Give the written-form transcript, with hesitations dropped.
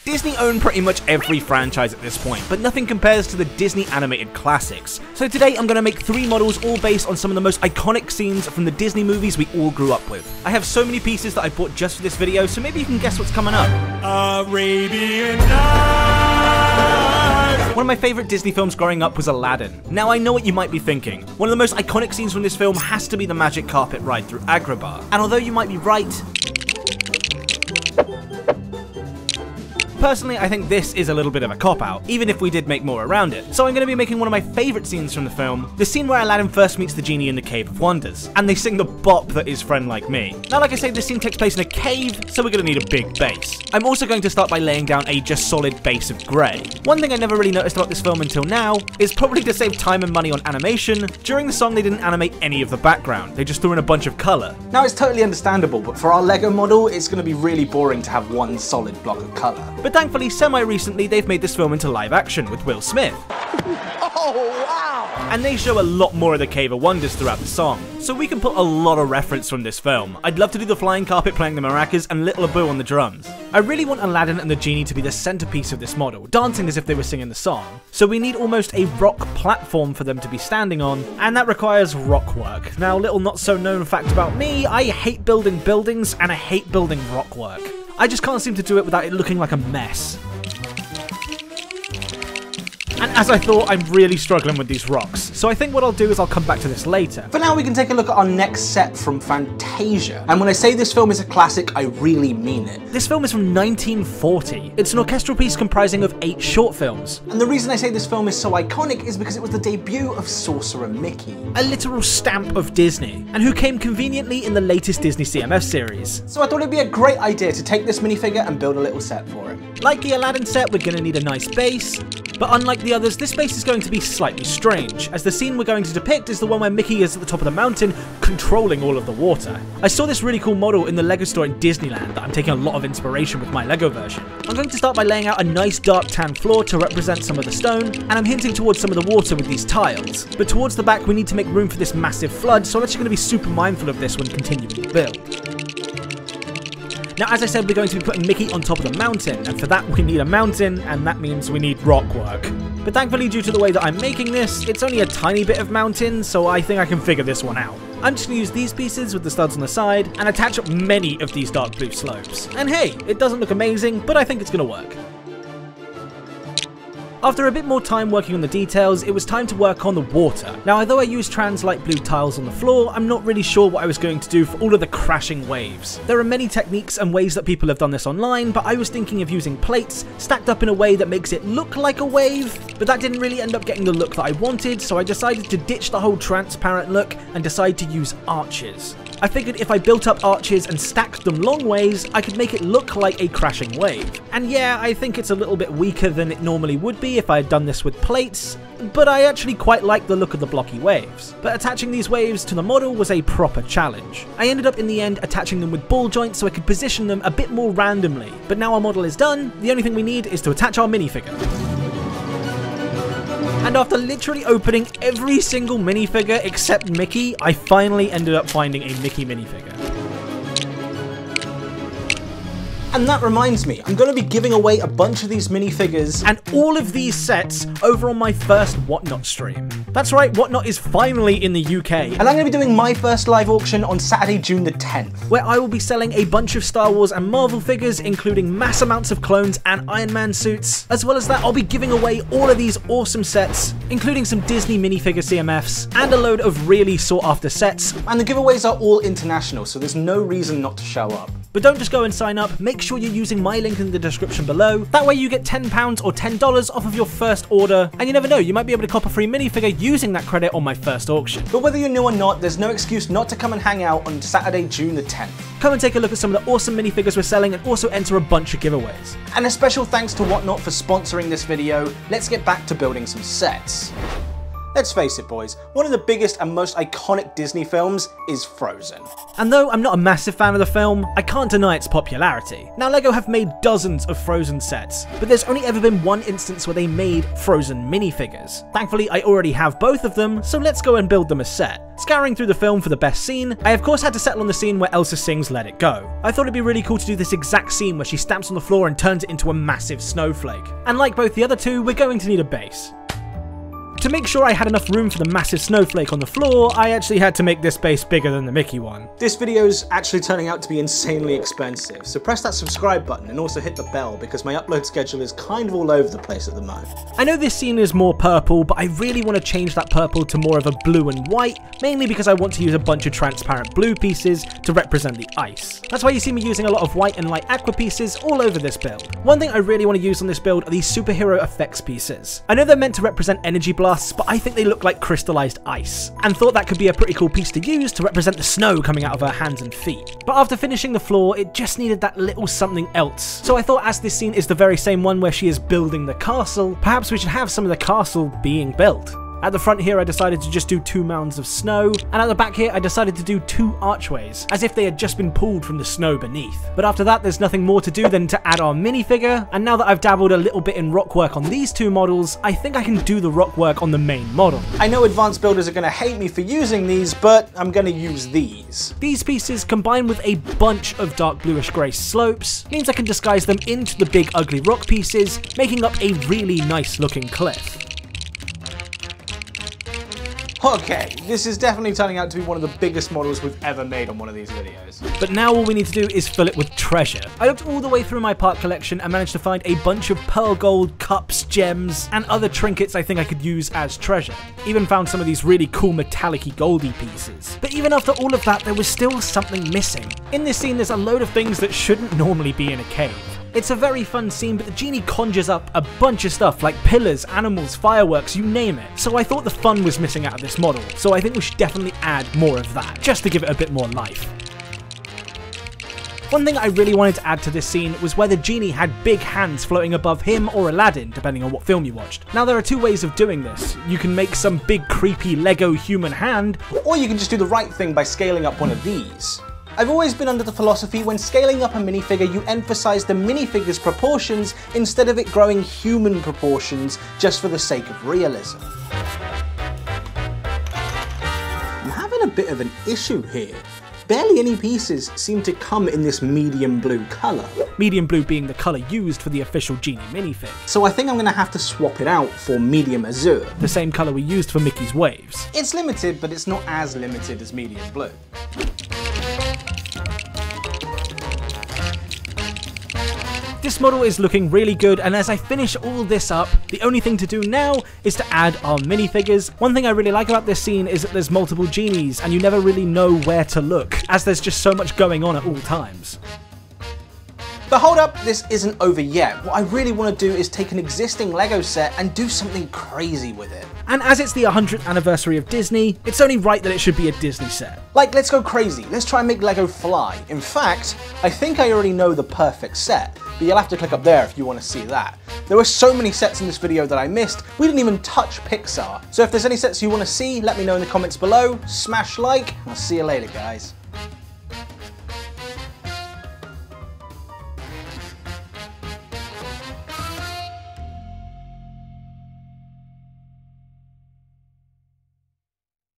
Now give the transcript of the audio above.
Disney own pretty much every franchise at this point, but nothing compares to the Disney animated classics. So today I'm going to make 3 models all based on some of the most iconic scenes from the Disney movies we all grew up with. I have so many pieces that I bought just for this video, so maybe you can guess what's coming up. Arabian Nights! One of my favourite Disney films growing up was Aladdin. Now I know what you might be thinking. One of the most iconic scenes from this film has to be the magic carpet ride through Agrabah. And although you might be right, personally, I think this is a little bit of a cop-out, even if we did make more around it. So I'm going to be making one of my favourite scenes from the film, the scene where Aladdin first meets the genie in the Cave of Wonders, and they sing the bop that is Friend Like Me. Now, like I say, this scene takes place in a cave, so we're going to need a big base. I'm also going to start by laying down a just solid base of grey. One thing I never really noticed about this film until now is probably to save time and money on animation, during the song they didn't animate any of the background, they just threw in a bunch of colour. Now, it's totally understandable, but for our Lego model, it's going to be really boring to have one solid block of colour. But thankfully, semi-recently, they've made this film into live action with Will Smith. Oh, wow! And they show a lot more of the Cave of Wonders throughout the song, so we can put a lot of reference from this film. I'd love to do the flying carpet playing the maracas and Little Abu on the drums. I really want Aladdin and the genie to be the centerpiece of this model, dancing as if they were singing the song. So we need almost a rock platform for them to be standing on, and that requires rock work. Now, little not so known fact about me, I hate building buildings and I hate building rock work. I just can't seem to do it without it looking like a mess. And as I thought, I'm really struggling with these rocks, so I think what I'll do is I'll come back to this later. For now, we can take a look at our next set from Fantasia. And when I say this film is a classic, I really mean it. This film is from 1940. It's an orchestral piece comprising of 8 short films. And the reason I say this film is so iconic is because it was the debut of Sorcerer Mickey, a literal stamp of Disney, and who came conveniently in the latest Disney CMF series. So I thought it'd be a great idea to take this minifigure and build a little set for it. Like the Aladdin set, we're going to need a nice base, but unlike the others, this base is going to be slightly strange, as the scene we're going to depict is the one where Mickey is at the top of the mountain, controlling all of the water. I saw this really cool model in the Lego store in Disneyland that I'm taking a lot of inspiration with my Lego version. I'm going to start by laying out a nice dark tan floor to represent some of the stone, and I'm hinting towards some of the water with these tiles. But towards the back we need to make room for this massive flood, so I'm actually going to be super mindful of this when continuing the build. Now, as I said, we're going to be putting Mickey on top of the mountain, and for that we need a mountain, and that means we need rock work. But thankfully, due to the way that I'm making this, it's only a tiny bit of mountain, so I think I can figure this one out. I'm just going to use these pieces with the studs on the side, and attach up many of these dark blue slopes. And hey, it doesn't look amazing, but I think it's going to work. After a bit more time working on the details, it was time to work on the water. Now, although I used trans light blue tiles on the floor, I'm not really sure what I was going to do for all of the crashing waves. There are many techniques and ways that people have done this online, but I was thinking of using plates stacked up in a way that makes it look like a wave, but that didn't really end up getting the look that I wanted, so I decided to ditch the whole transparent look and decide to use arches. I figured if I built up arches and stacked them long ways, I could make it look like a crashing wave. And yeah, I think it's a little bit weaker than it normally would be if I had done this with plates, but I actually quite like the look of the blocky waves. But attaching these waves to the model was a proper challenge. I ended up in the end attaching them with ball joints so I could position them a bit more randomly. But now our model is done, the only thing we need is to attach our minifigure. And after literally opening every single minifigure except Mickey, I finally ended up finding a Mickey minifigure. And that reminds me, I'm going to be giving away a bunch of these minifigures and all of these sets over on my first Whatnot stream. That's right, Whatnot is finally in the UK. And I'm going to be doing my first live auction on Saturday, June the 10th. Where I will be selling a bunch of Star Wars and Marvel figures, including mass amounts of clones and Iron Man suits. As well as that, I'll be giving away all of these awesome sets, including some Disney minifigure CMFs, and a load of really sought after sets. And the giveaways are all international, so there's no reason not to show up. But don't just go and sign up, make sure you're using my link in the description below. That way you get £10 or $10 off of your first order, and you never know, you might be able to cop a free minifigure using that credit on my first auction. But whether you're new or not, there's no excuse not to come and hang out on Saturday, June the 10th. Come and take a look at some of the awesome minifigures we're selling and also enter a bunch of giveaways. And a special thanks to Whatnot for sponsoring this video. Let's get back to building some sets. Let's face it, boys, one of the biggest and most iconic Disney films is Frozen. And though I'm not a massive fan of the film, I can't deny its popularity. Now, LEGO have made dozens of Frozen sets, but there's only ever been one instance where they made Frozen minifigures. Thankfully, I already have both of them, so let's go and build them a set. Scouring through the film for the best scene, I of course had to settle on the scene where Elsa sings Let It Go. I thought it'd be really cool to do this exact scene where she stamps on the floor and turns it into a massive snowflake. And like both the other two, we're going to need a base. To make sure I had enough room for the massive snowflake on the floor, I actually had to make this base bigger than the Mickey one. This video's actually turning out to be insanely expensive, so press that subscribe button and also hit the bell because my upload schedule is kind of all over the place at the moment. I know this scene is more purple, but I really want to change that purple to more of a blue and white, mainly because I want to use a bunch of transparent blue pieces to represent the ice. That's why you see me using a lot of white and light aqua pieces all over this build. One thing I really want to use on this build are these superhero effects pieces. I know they're meant to represent energy blasts, but I think they look like crystallized ice, and thought that could be a pretty cool piece to use to represent the snow coming out of her hands and feet. But after finishing the floor, it just needed that little something else. So I thought, as this scene is the very same one where she is building the castle, perhaps we should have some of the castle being built. At the front here I decided to just do 2 mounds of snow, and at the back here I decided to do 2 archways, as if they had just been pulled from the snow beneath. But after that there's nothing more to do than to add our minifigure, and now that I've dabbled a little bit in rock work on these 2 models, I think I can do the rock work on the main model. I know advanced builders are going to hate me for using these, but I'm going to use these. These pieces, combined with a bunch of dark bluish grey slopes, means I can disguise them into the big ugly rock pieces, making up a really nice looking cliff. Okay, this is definitely turning out to be one of the biggest models we've ever made on one of these videos. But now all we need to do is fill it with treasure. I looked all the way through my part collection and managed to find a bunch of pearl gold, cups, gems, and other trinkets I think I could use as treasure. Even found some of these really cool metallic-y goldy pieces. But even after all of that, there was still something missing. In this scene, there's a load of things that shouldn't normally be in a cave. It's a very fun scene, but the genie conjures up a bunch of stuff like pillars, animals, fireworks, you name it. So I thought the fun was missing out of this model, so I think we should definitely add more of that, just to give it a bit more life. One thing I really wanted to add to this scene was where the genie had big hands floating above him or Aladdin, depending on what film you watched. Now there are 2 ways of doing this. You can make some big creepy Lego human hand, or you can just do the right thing by scaling up one of these. I've always been under the philosophy when scaling up a minifigure you emphasise the minifigure's proportions instead of it growing human proportions just for the sake of realism. I'm having a bit of an issue here. Barely any pieces seem to come in this medium blue colour. Medium blue being the colour used for the official genie minifig. So I think I'm going to have to swap it out for medium azure. The same colour we used for Mickey's waves. It's limited, but it's not as limited as medium blue. This model is looking really good, and as I finish all this up, the only thing to do now is to add our minifigures. One thing I really like about this scene is that there's multiple genies, and you never really know where to look, as there's just so much going on at all times. But hold up, this isn't over yet. What I really want to do is take an existing Lego set and do something crazy with it. And as it's the 100th anniversary of Disney, it's only right that it should be a Disney set. Like, let's go crazy. Let's try and make Lego fly. In fact, I think I already know the perfect set, but you'll have to click up there if you want to see that. There were so many sets in this video that I missed, we didn't even touch Pixar. So if there's any sets you want to see, let me know in the comments below, smash like, and I'll see you later, guys.